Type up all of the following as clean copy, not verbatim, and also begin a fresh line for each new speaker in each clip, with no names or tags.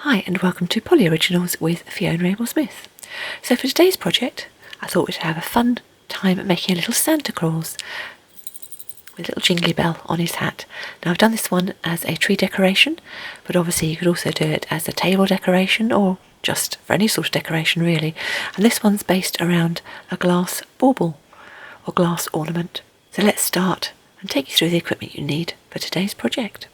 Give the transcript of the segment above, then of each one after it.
Hi and welcome to PolyOriginals with Fiona Abel-Smith. So for today's project I thought we'd have a fun time making a little Santa Claus with a little jingly bell on his hat. Now I've done this one as a tree decoration, but obviously you could also do it as a table decoration or just for any sort of decoration really. And this one's based around a glass bauble or glass ornament. So let's start and take you through the equipment you need for today's project.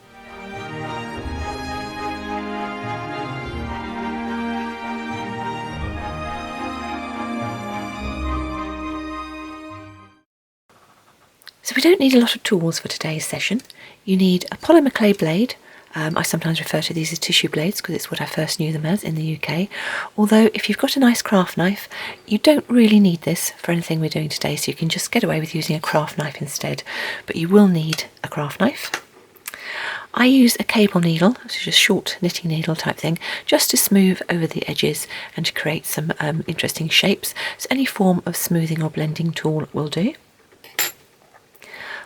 So we don't need a lot of tools for today's session. You need a polymer clay blade. I sometimes refer to these as tissue blades because it's what I first knew them as in the UK. Although if you've got a nice craft knife, you don't really need this for anything we're doing today, so you can just get away with using a craft knife instead. But you will need a craft knife. I use a cable needle, which is just a short knitting needle type thing, just to smooth over the edges and to create some interesting shapes. So any form of smoothing or blending tool will do.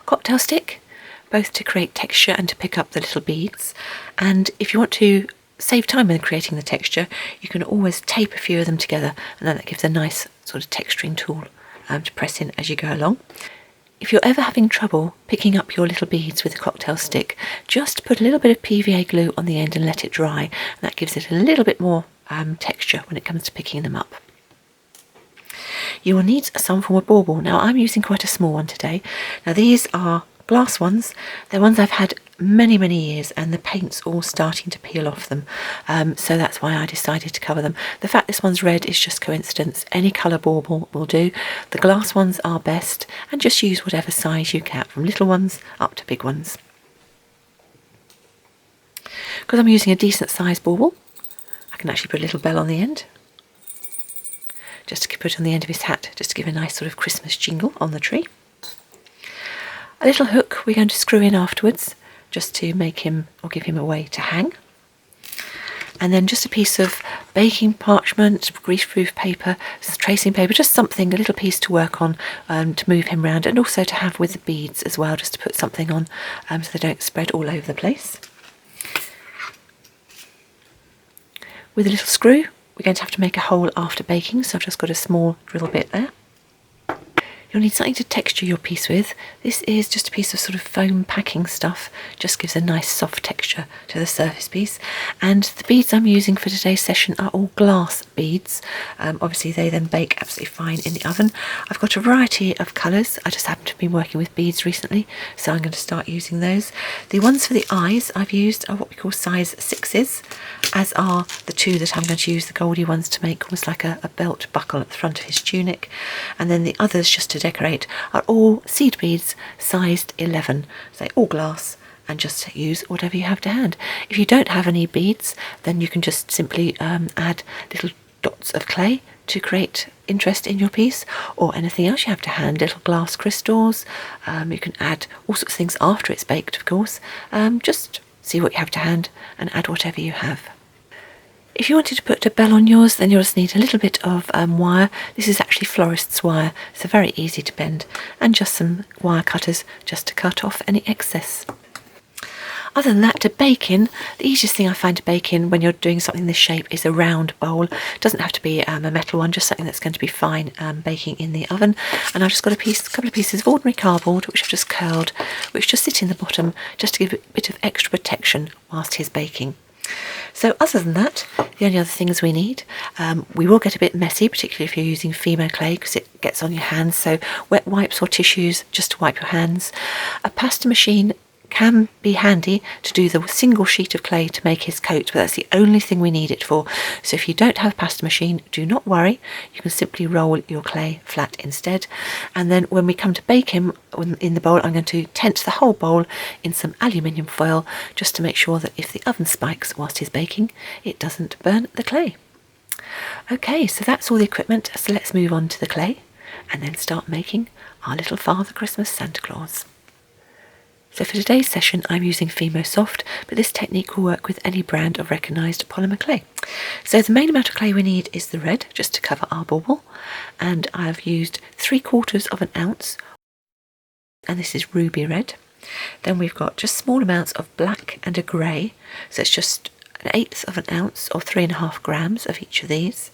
Cocktail stick, both to create texture and to pick up the little beads. And if you want to save time when creating the texture, you can always tape a few of them together, and then that gives a nice sort of texturing tool to press in as you go along. If you're ever having trouble picking up your little beads with a cocktail stick, just put a little bit of PVA glue on the end and let it dry, and that gives it a little bit more texture when it comes to picking them up. You will need some form of bauble. Now I'm using quite a small one today. Now these are glass ones. They're ones I've had many years and the paint's all starting to peel off them. So that's why I decided to cover them. The fact this one's red is just coincidence. Any colour bauble will do. The glass ones are best, and just use whatever size you get, from little ones up to big ones. Because I'm using a decent sized bauble, I can actually put a little bell on the end. Just to put on the end of his hat, just to give a nice sort of Christmas jingle on the tree. A little hook we're going to screw in afterwards, just to make him, or give him a way to hang. And then just a piece of baking parchment, greaseproof paper, tracing paper, just something, a little piece to work on to move him around, and also to have with the beads as well, just to put something on so they don't spread all over the place. With a little screw, we're going to have to make a hole after baking, so I've just got a small drill bit there. You'll need something to texture your piece with. This is just a piece of sort of foam packing stuff, just gives a nice soft texture to the surface piece. And the beads I'm using for today's session are all glass beads. Obviously they then bake absolutely fine in the oven. I've got a variety of colours. I just happen to be working with beads recently, so I'm going to start using those. The ones for the eyes I've used are what we call size 6s, as are the two that I'm going to use, the goldy ones, to make almost like a belt buckle at the front of his tunic. And then the others, just to decorate, are all seed beads sized 11, so all glass, and just use whatever you have to hand. If you don't have any beads, then you can just simply add little dots of clay to create interest in your piece, or anything else you have to hand, little glass crystals. You can add all sorts of things after it's baked, of course. Just see what you have to hand and add whatever you have. If you wanted to put a bell on yours, then you'll just need a little bit of wire. This is actually florist's wire, so very easy to bend, and just some wire cutters just to cut off any excess. Other than that, to bake in, the easiest thing I find to bake in when you're doing something this shape is a round bowl. It doesn't have to be a metal one, just something that's going to be fine baking in the oven. And I've just got a couple of pieces of ordinary cardboard, which I've just curled, which just sit in the bottom just to give it a bit of extra protection whilst he's baking. So other than that, the only other things we need, we will get a bit messy, particularly if you're using Fiona clay, because it gets on your hands, so wet wipes or tissues just to wipe your hands. A pasta machine can be handy to do the single sheet of clay to make his coat, but that's the only thing we need it for. So if you don't have a pasta machine, do not worry, you can simply roll your clay flat instead. And then when we come to bake him in the bowl, I'm going to tent the whole bowl in some aluminium foil, just to make sure that if the oven spikes whilst he's baking, it doesn't burn the clay. Okay, so that's all the equipment, so let's move on to the clay and then start making our little Father Christmas Santa Claus. So for today's session I'm using Fimo Soft, but this technique will work with any brand of recognised polymer clay. So the main amount of clay we need is the red, just to cover our bauble, and I've used 3/4 of an ounce, and this is ruby red. Then we've got just small amounts of black and a grey, so it's just 1/8 of an ounce or 3.5 grams of each of these.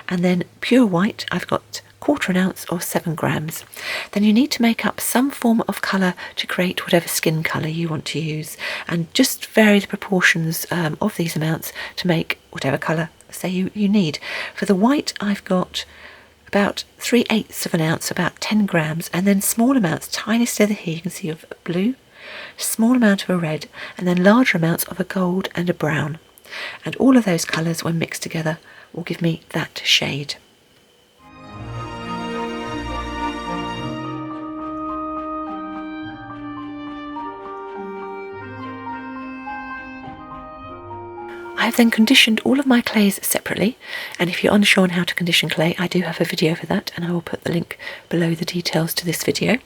And then pure white, I've got 1/4 ounce or 7 grams. Then you need to make up some form of colour to create whatever skin colour you want to use, and just vary the proportions of these amounts to make whatever colour say you need. For the white, I've got about 3/8 of an ounce, about 10 grams, and then small amounts, tiniest over here you can see, of blue, small amount of a red, and then larger amounts of a gold and a brown. And all of those colours, when mixed together, will give me that shade. I have then conditioned all of my clays separately, and if you're unsure on how to condition clay, I do have a video for that, and I will put the link below the details to this video.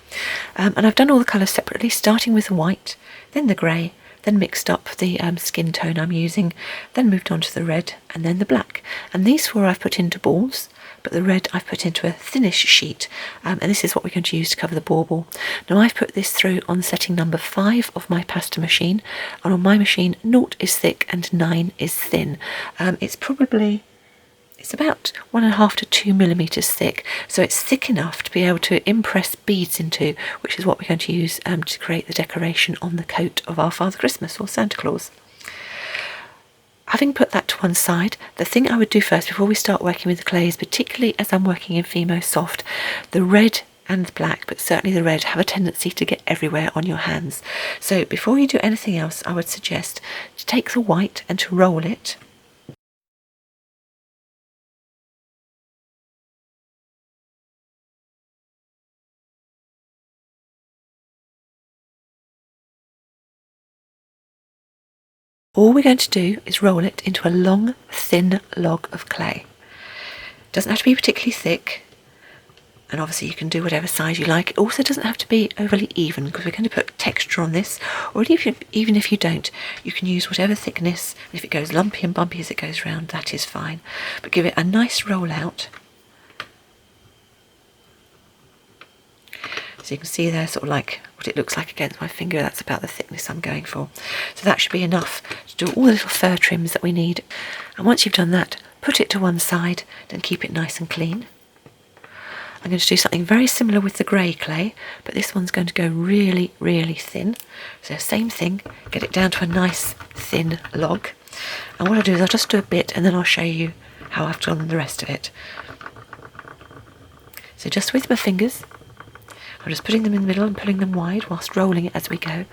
And I've done all the colours separately, starting with the white, then the grey, then mixed up the skin tone I'm using, then moved on to the red, and then the black. And these 4 I've put into balls, but the red I've put into a thinnish sheet, and this is what we're going to use to cover the bauble. Now I've put this through on setting number 5 of my pasta machine, and on my machine 0 is thick and 9 is thin. It's about 1.5 to 2 millimeters thick, so it's thick enough to be able to impress beads into, which is what we're going to use to create the decoration on the coat of our Father Christmas or Santa Claus. Having put that to one side, the thing I would do first before we start working with the clays, particularly as I'm working in Fimo Soft, the red and the black, but certainly the red, have a tendency to get everywhere on your hands. So before you do anything else, I would suggest to take the white and to roll it. All we're going to do is roll it into a long, thin log of clay. It doesn't have to be particularly thick, and obviously you can do whatever size you like. It also doesn't have to be overly even, because we're going to put texture on this, or even if you don't, you can use whatever thickness, and if it goes lumpy and bumpy as it goes round, that is fine. But give it a nice roll out. So you can see there sort of like what it looks like against my finger. That's about the thickness I'm going for. So that should be enough to do all the little fur trims that we need. And once you've done that, put it to one side and keep it nice and clean. I'm going to do something very similar with the grey clay, but this one's going to go really, really thin. So same thing, get it down to a nice thin log. And what I'll do is I'll just do a bit and then I'll show you how I've done the rest of it. So just with my fingers, I'm just putting them in the middle and pulling them wide whilst rolling it as we go.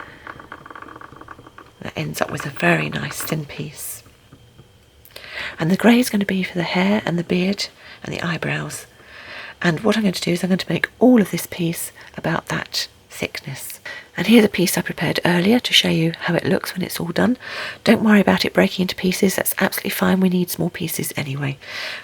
That ends up with a very nice thin piece. And the grey is going to be for the hair and the beard and the eyebrows. And what I'm going to do is I'm going to make all of this piece about that thickness. And here's a piece I prepared earlier to show you how it looks when it's all done. Don't worry about it breaking into pieces, that's absolutely fine, we need small pieces anyway.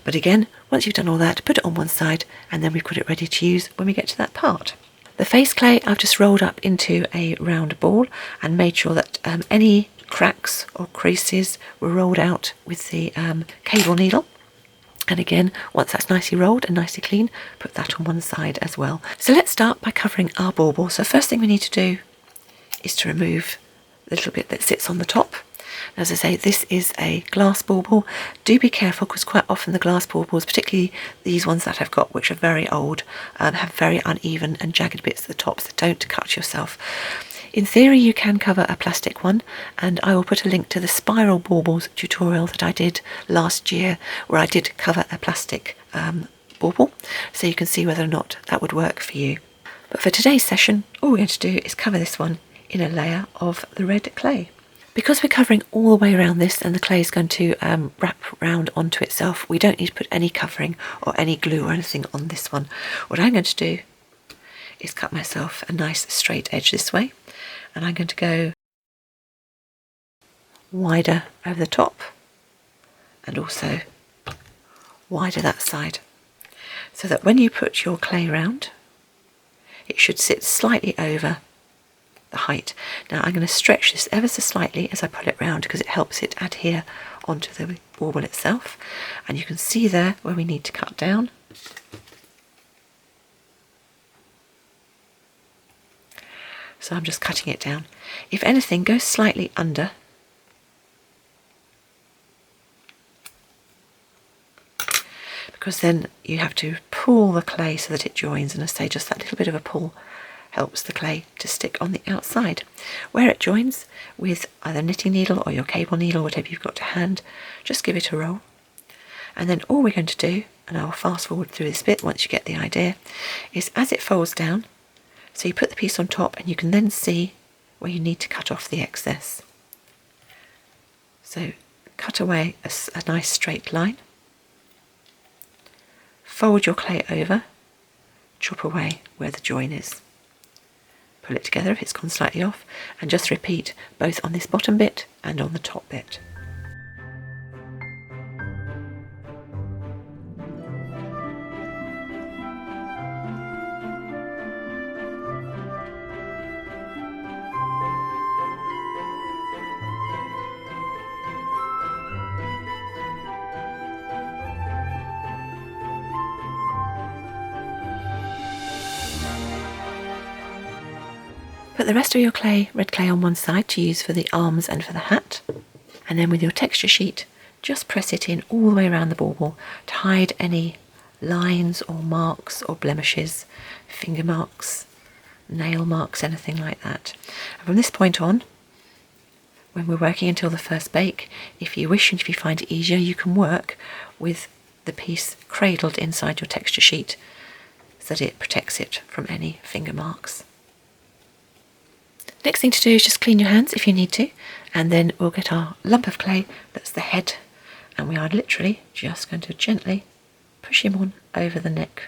But again, once you've done all that, put it on one side and then we've got it ready to use when we get to that part. The face clay I've just rolled up into a round ball and made sure that any cracks or creases were rolled out with the cable needle. And again, once that's nicely rolled and nicely clean, put that on one side as well. So let's start by covering our bauble. So first thing we need to do is to remove the little bit that sits on the top. As I say, this is a glass bauble. Do be careful, because quite often the glass baubles, particularly these ones that I've got, which are very old, have very uneven and jagged bits at the top, so don't cut yourself. In theory, you can cover a plastic one, and I will put a link to the spiral baubles tutorial that I did last year, where I did cover a plastic bauble, so you can see whether or not that would work for you. But for today's session, all we're going to do is cover this one in a layer of the red clay. Because we're covering all the way around this and the clay is going to wrap round onto itself, we don't need to put any covering or any glue or anything on this one. What I'm going to do is cut myself a nice straight edge this way, and I'm going to go wider over the top and also wider that side, so that when you put your clay round, it should sit slightly over the height. Now I'm going to stretch this ever so slightly as I pull it round, because it helps it adhere onto the bauble itself, and you can see there where we need to cut down. So I'm just cutting it down. If anything, go slightly under, because then you have to pull the clay so that it joins, and I say just that little bit of a pull helps the clay to stick on the outside. Where it joins with either knitting needle or your cable needle, whatever you've got to hand, just give it a roll. And then all we're going to do, and I'll fast forward through this bit once you get the idea, is as it folds down, so you put the piece on top and you can then see where you need to cut off the excess. So cut away a nice straight line, fold your clay over, chop away where the join is. Pull it together if it's gone slightly off, and just repeat both on this bottom bit and on the top bit. Put the rest of your red clay on one side to use for the arms and for the hat, and then with your texture sheet just press it in all the way around the bauble to hide any lines or marks or blemishes, finger marks, nail marks, anything like that. And from this point on, when we're working until the first bake, if you wish and if you find it easier, you can work with the piece cradled inside your texture sheet so that it protects it from any finger marks. Next thing to do is just clean your hands if you need to, and then we'll get our lump of clay, that's the head, and we are literally just going to gently push him on over the neck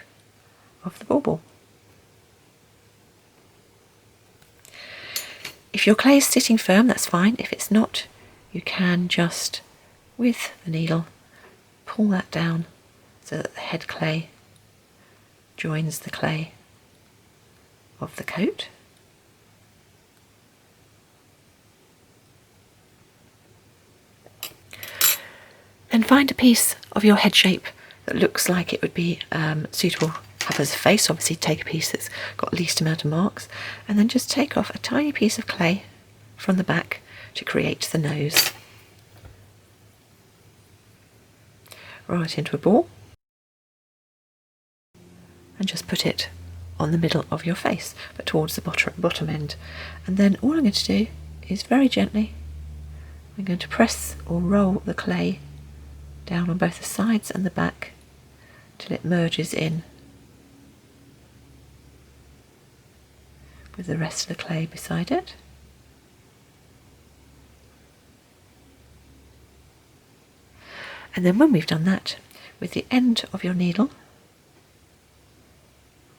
of the bauble. If your clay is sitting firm, that's fine. If it's not, you can just, with the needle, pull that down so that the head clay joins the clay of the coat. And find a piece of your head shape that looks like it would be suitable to have as a face. Obviously take a piece that's got least amount of marks, and then just take off a tiny piece of clay from the back to create the nose. Roll it into a ball and just put it on the middle of your face, but towards the bottom end. And then all I'm going to do is very gently, I'm going to press or roll the clay down on both the sides and the back till it merges in with the rest of the clay beside it. And then when we've done that, with the end of your needle,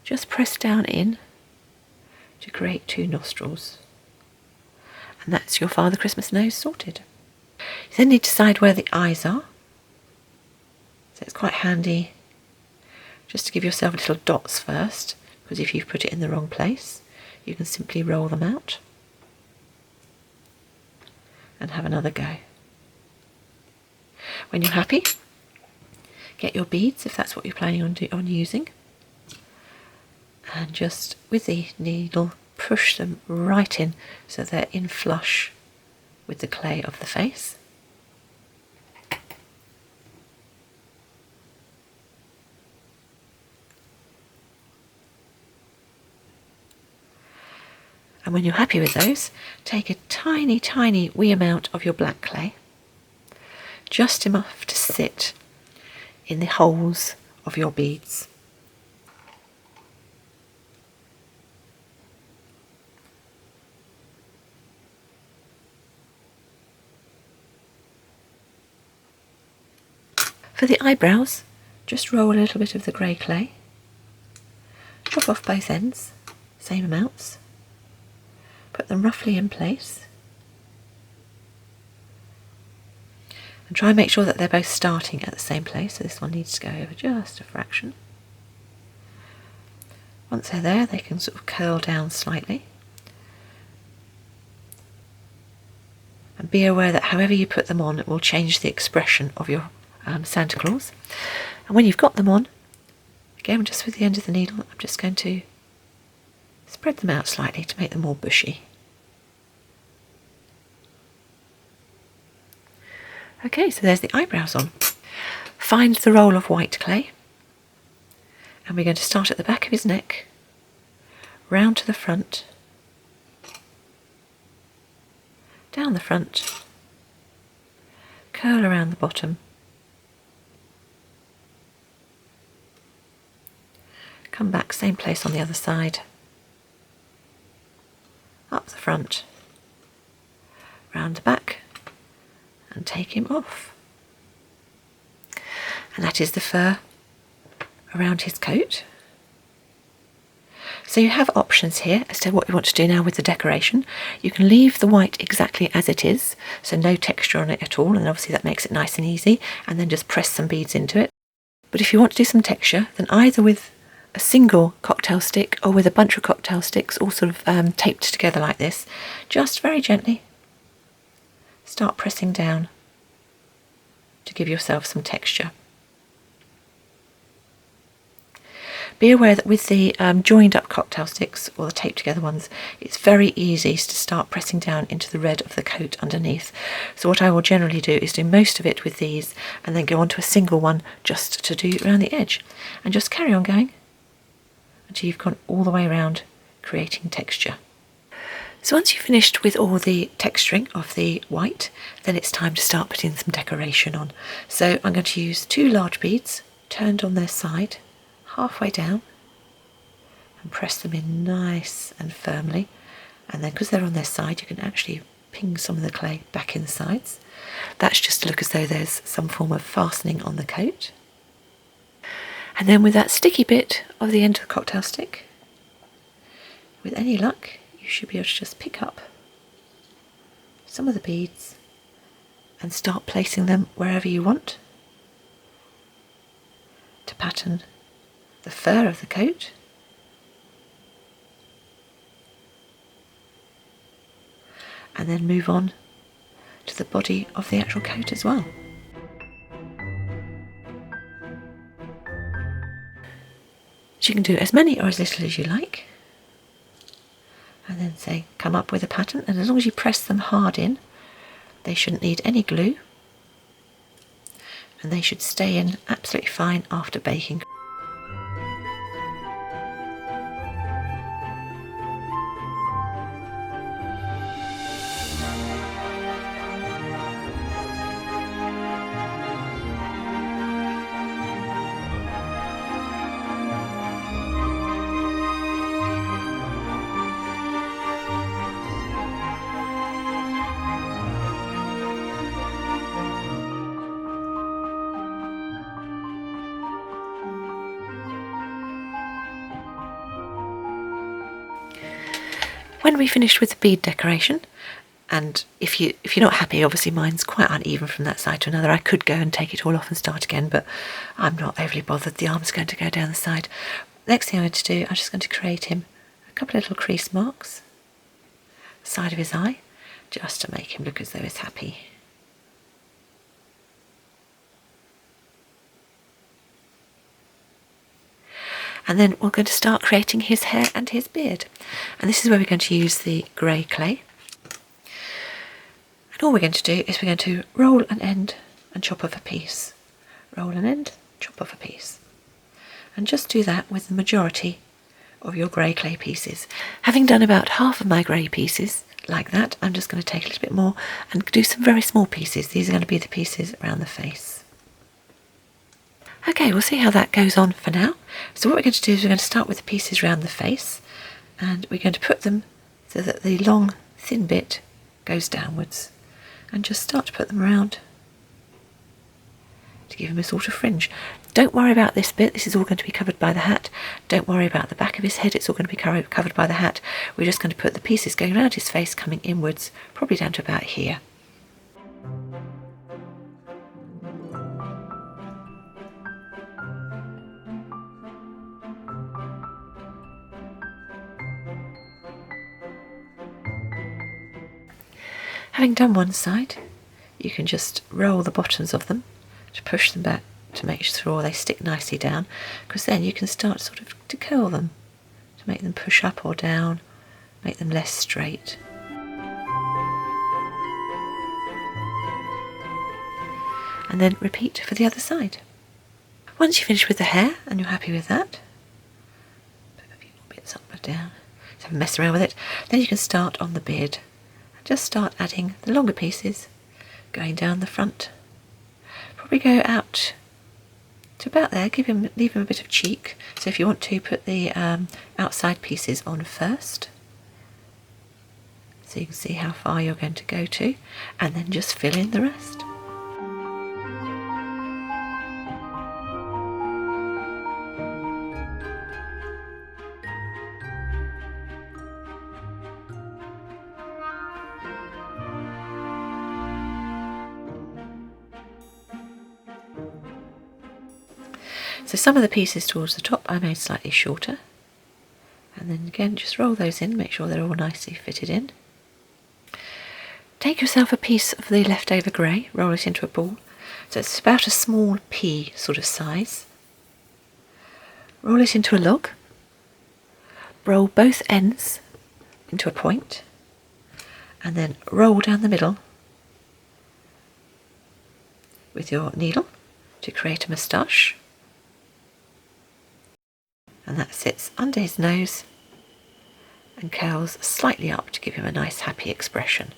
just press down in to create two nostrils. And that's your Father Christmas nose sorted. You then need to decide where the eyes are. So it's quite handy just to give yourself little dots first, because if you've put it in the wrong place, you can simply roll them out and have another go. When you're happy, get your beads if that's what you're planning on using, and just with the needle push them right in so they're in flush with the clay of the face. And when you're happy with those, take a tiny, tiny wee amount of your black clay, just enough to sit in the holes of your beads. For the eyebrows, just roll a little bit of the grey clay, chop off both ends, same amounts, put them roughly in place, and try and make sure that they're both starting at the same place, so this one needs to go over just a fraction. Once they're there, they can sort of curl down slightly. And be aware that however you put them on, it will change the expression of your Santa Claus. And when you've got them on, again just with the end of the needle, I'm just going to spread them out slightly to make them more bushy. Okay, so there's the eyebrows on. Find the roll of white clay And we're going to start at the back of his neck, round to the front, down the front, curl around the bottom, come back, same place on the other side, up the front, round the back, and take him off. And that is the fur around his coat. So you have options here as to what you want to do now with the decoration. You can leave the white exactly as it is, so no texture on it at all, and obviously that makes it nice and easy, and then just press some beads into it. But if you want to do some texture, then either with a single cocktail stick or with a bunch of cocktail sticks all sort of taped together like this, just very gently start pressing down to give yourself some texture. Be aware that with the joined up cocktail sticks, or the taped together ones, it's very easy to start pressing down into the red of the coat underneath. So what I will generally do is do most of it with these and then go on to a single one just to do around the edge. And just carry on going until you've gone all the way around, creating texture. So once you've finished with all the texturing of the white, then it's time to start putting some decoration on. So I'm going to use 2 large beads turned on their side, halfway down, and press them in nice and firmly, and then because they're on their side you can actually ping some of the clay back in the sides. That's just to look as though there's some form of fastening on the coat. And then with that sticky bit of the end of the cocktail stick, with any luck you should be able to just pick up some of the beads and start placing them wherever you want to pattern the fur of the coat. And then move on to the body of the actual coat as well. So you can do as many or as little as you like, and then say come up with a pattern, and as long as you press them hard in, they shouldn't need any glue, and they should stay in absolutely fine after baking. When we finished with the bead decoration, and if you're not happy, obviously mine's quite uneven from that side to another, I could go and take it all off and start again, but I'm not overly bothered. The arm's going to go down the side. Next thing I'm going to do, I'm just going to create him a couple of little crease marks, side of his eye, just to make him look as though he's happy. And then we're going to start creating his hair and his beard. And this is where we're going to use the grey clay. And all we're going to do is we're going to roll an end and chop off a piece. Roll an end, chop off a piece. And just do that with the majority of your grey clay pieces. Having done about half of my grey pieces like that, I'm just going to take a little bit more and do some very small pieces. These are going to be the pieces around the face. Okay, we'll see how that goes on for now. So what we're going to do is we're going to start with the pieces around the face, and we're going to put them so that the long thin bit goes downwards, and just start to put them around to give him a sort of fringe. Don't worry about this bit, this is all going to be covered by the hat. Don't worry about the back of his head, it's all going to be covered by the hat. We're just going to put the pieces going around his face coming inwards, probably down to about here. Having done one side, you can just roll the bottoms of them to push them back to make sure they stick nicely down, because then you can start sort of to curl them, to make them push up or down, make them less straight. And then repeat for the other side. Once you finish with the hair and you're happy with that, down. So mess around with it. Then you can start on the beard. Just start adding the longer pieces, going down the front. Probably go out to about there, leave him a bit of cheek. So if you want to, put the outside pieces on first, so you can see how far you're going to go to, and then just fill in the rest. So some of the pieces towards the top I made slightly shorter, and then again just roll those in, make sure they're all nicely fitted in. Take yourself a piece of the leftover grey, roll it into a ball, so it's about a small pea sort of size. Roll it into a log, roll both ends into a point, and then roll down the middle with your needle to create a moustache. And that sits under his nose and curls slightly up to give him a nice happy expression.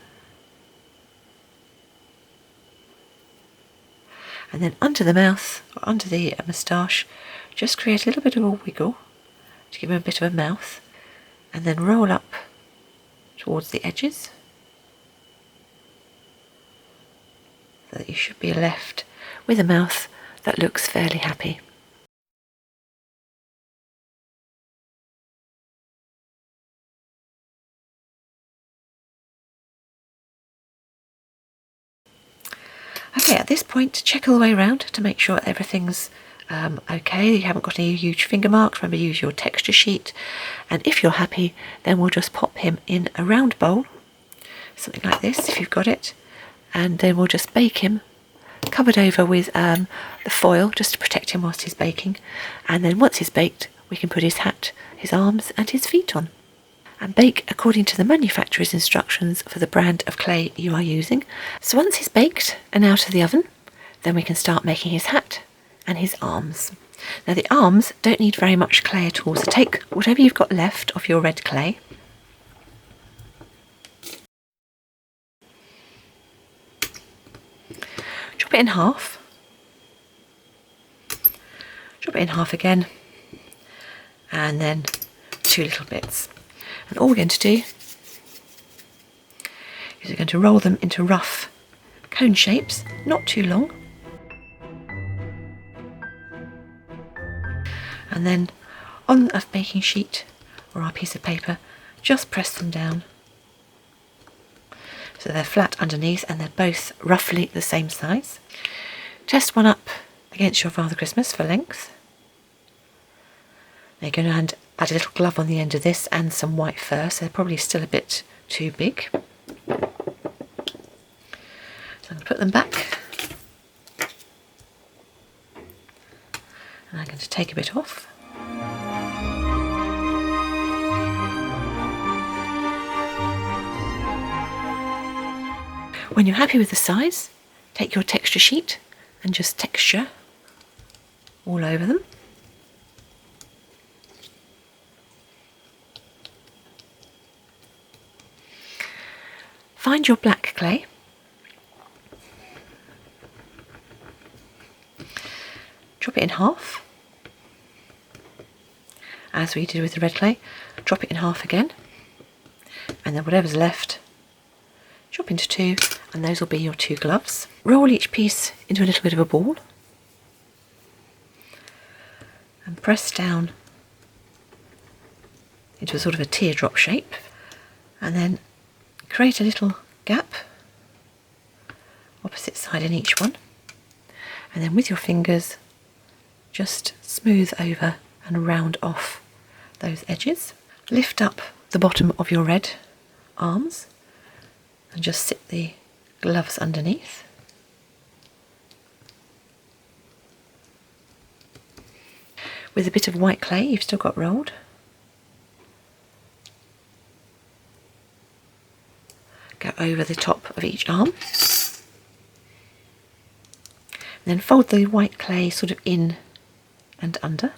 And then under the mouth, or under the moustache, just create a little bit of a wiggle to give him a bit of a mouth, and then roll up towards the edges, so that you should be left with a mouth that looks fairly happy. Okay, at this point, check all the way around to make sure everything's okay. You haven't got any huge finger marks. Remember, use your texture sheet. And if you're happy, then we'll just pop him in a round bowl, something like this, if you've got it. And then we'll just bake him, covered over with the foil, just to protect him whilst he's baking. And then once he's baked, we can put his hat, his arms, and his feet on. And bake according to the manufacturer's instructions for the brand of clay you are using. So once he's baked and out of the oven, then we can start making his hat and his arms. Now the arms don't need very much clay at all, so take whatever you've got left of your red clay, chop it in half, chop it in half again, and then 2 little bits. And all we're going to do is we're going to roll them into rough cone shapes, not too long. And then on a baking sheet or our piece of paper, just press them down so they're flat underneath and they're both roughly the same size. Test one up against your Father Christmas for length. Now you're going to add a little glove on the end of this and some white fur, so they're probably still a bit too big. So I'm going to put them back. And I'm going to take a bit off. When you're happy with the size, take your texture sheet and just texture all over them. Find your black clay, drop it in half, as we did with the red clay, drop it in half again, and then whatever's left, chop into 2, and those will be your 2 gloves. Roll each piece into a little bit of a ball, and press down into a sort of a teardrop shape, and then create a little gap, opposite side in each one, and then with your fingers just smooth over and round off those edges. Lift up the bottom of your red arms and just sit the gloves underneath. With a bit of white clay you've still got rolled, go over the top of each arm, and then fold the white clay sort of in and under,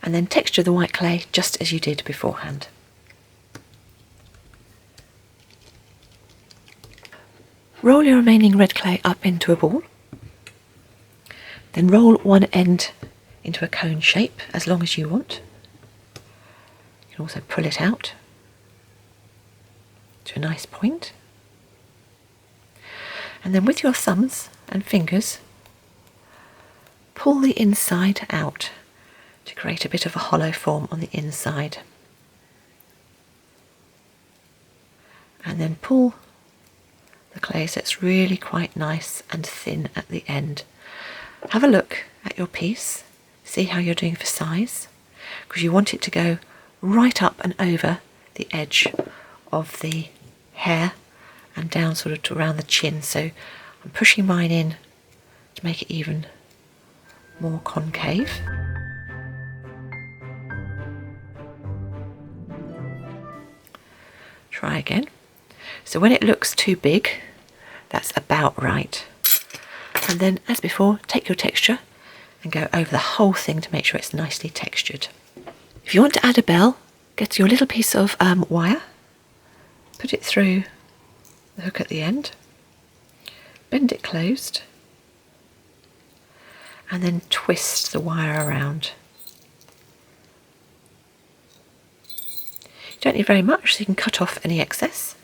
and then texture the white clay just as you did beforehand. Roll your remaining red clay up into a ball, then roll one end into a cone shape as long as you want. You can also pull it out to a nice point, and then with your thumbs and fingers pull the inside out to create a bit of a hollow form on the inside, and then pull the clay so it's really quite nice and thin at the end. Have a look at your piece, see how you're doing for size, because you want it to go right up and over the edge of the hair and down sort of to around the chin. So I'm pushing mine in to make it even more concave. Try again. So when it looks too big, that's about right. And then, as before, take your texture and go over the whole thing to make sure it's nicely textured. If you want to add a bell, get your little piece of wire, put it through the hook at the end, bend it closed, and then twist the wire around. You don't need very much, so you can cut off any excess.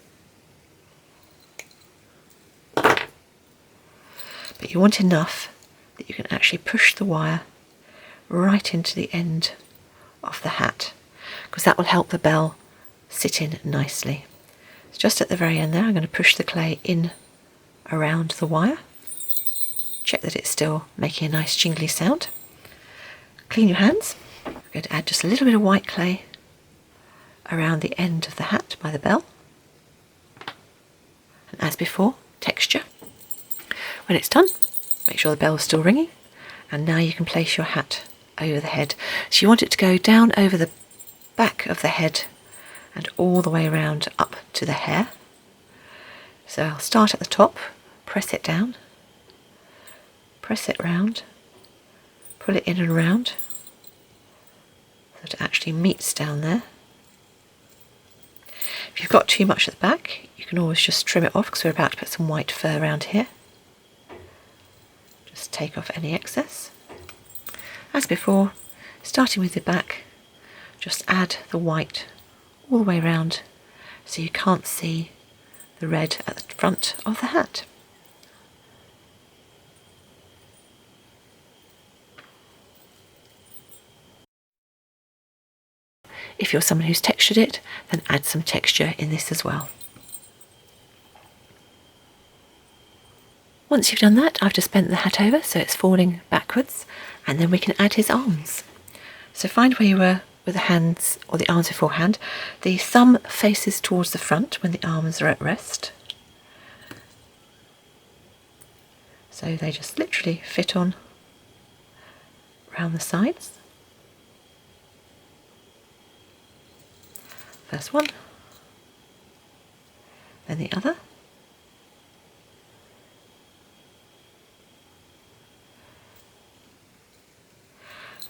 But you want enough that you can actually push the wire right into the end of the hat, because that will help the bell sit in nicely. So just at the very end there, I'm going to push the clay in around the wire. Check that it's still making a nice jingly sound. Clean your hands. I'm going to add just a little bit of white clay around the end of the hat by the bell. And as before, texture. When it's done, make sure the bell is still ringing, and now you can place your hat over the head. So you want it to go down over the back of the head and all the way around up to the hair. So I'll start at the top, press it down, press it round, pull it in and round so that it actually meets down there. If you've got too much at the back, you can always just trim it off, because we're about to put some white fur around here. Just take off any excess. As before, starting with the back, just add the white all the way around so you can't see the red at the front of the hat. If you're someone who's textured it, then add some texture in this as well. Once you've done that, I've just bent the hat over so it's falling backwards, and then we can add his arms. So find where you were with the hands or the arms beforehand. The thumb faces towards the front when the arms are at rest. So they just literally fit on around the sides. First one, then the other.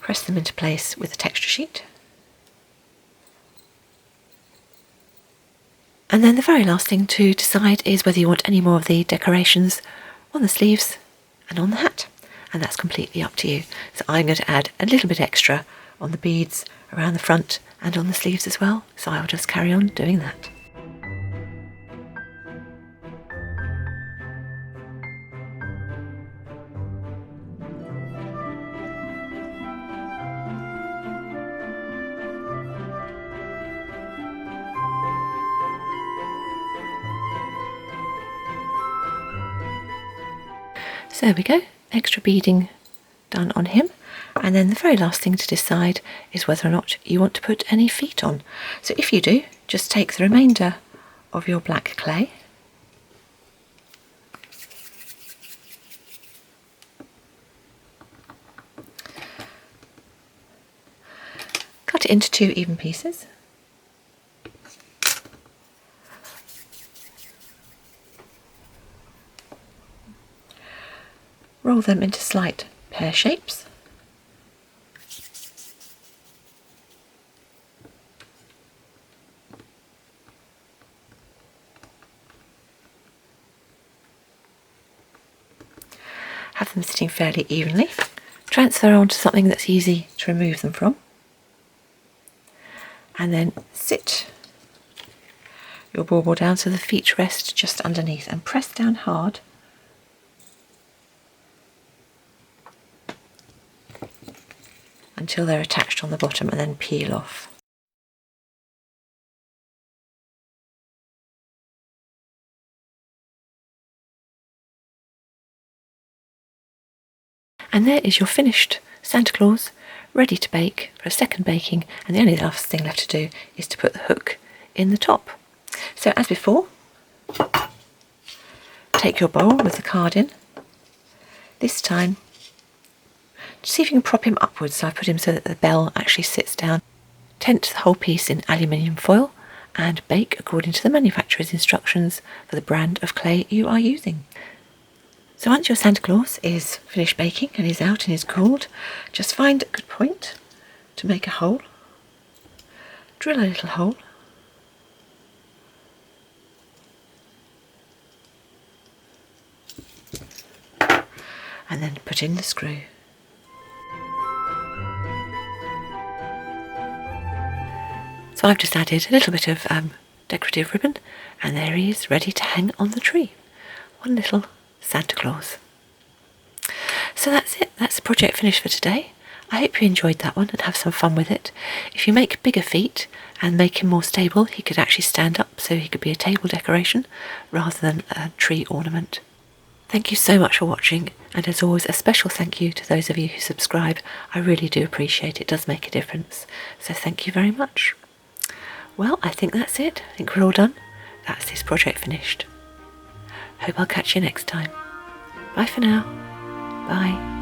Press them into place with the texture sheet. And then the very last thing to decide is whether you want any more of the decorations on the sleeves and on the hat. And that's completely up to you. So I'm going to add a little bit extra on the beads around the front and on the sleeves as well. So I'll just carry on doing that. So there we go, extra beading done on him. And then the very last thing to decide is whether or not you want to put any feet on. So if you do, just take the remainder of your black clay, cut it into 2 even pieces. Roll them into slight pear shapes. them sitting fairly evenly. Transfer onto something that's easy to remove them from. And then sit your bauble down so the feet rest just underneath, and press down hard until they're attached on the bottom, and then peel off. And there is your finished Santa Claus, ready to bake for a second baking, and the only last thing left to do is to put the hook in the top. So as before, take your bowl with the card in. This time, see if you can prop him upwards, so I put him so that the bell actually sits down. Tent the whole piece in aluminium foil and bake according to the manufacturer's instructions for the brand of clay you are using. So once your Santa Claus is finished baking and is out and is cooled, just find a good point to make a hole. Drill a little hole. And then put in the screw. So I've just added a little bit of decorative ribbon, and there he is, ready to hang on the tree. One little Santa Claus. So that's it. That's the project finished for today. I hope you enjoyed that one and have some fun with it. If you make bigger feet and make him more stable, he could actually stand up, so he could be a table decoration rather than a tree ornament. Thank you so much for watching, and as always, a special thank you to those of you who subscribe. I really do appreciate it. It does make a difference. So thank you very much. Well, I think that's it. I think we're all done. That's this project finished. Hope I'll catch you next time. Bye for now. Bye.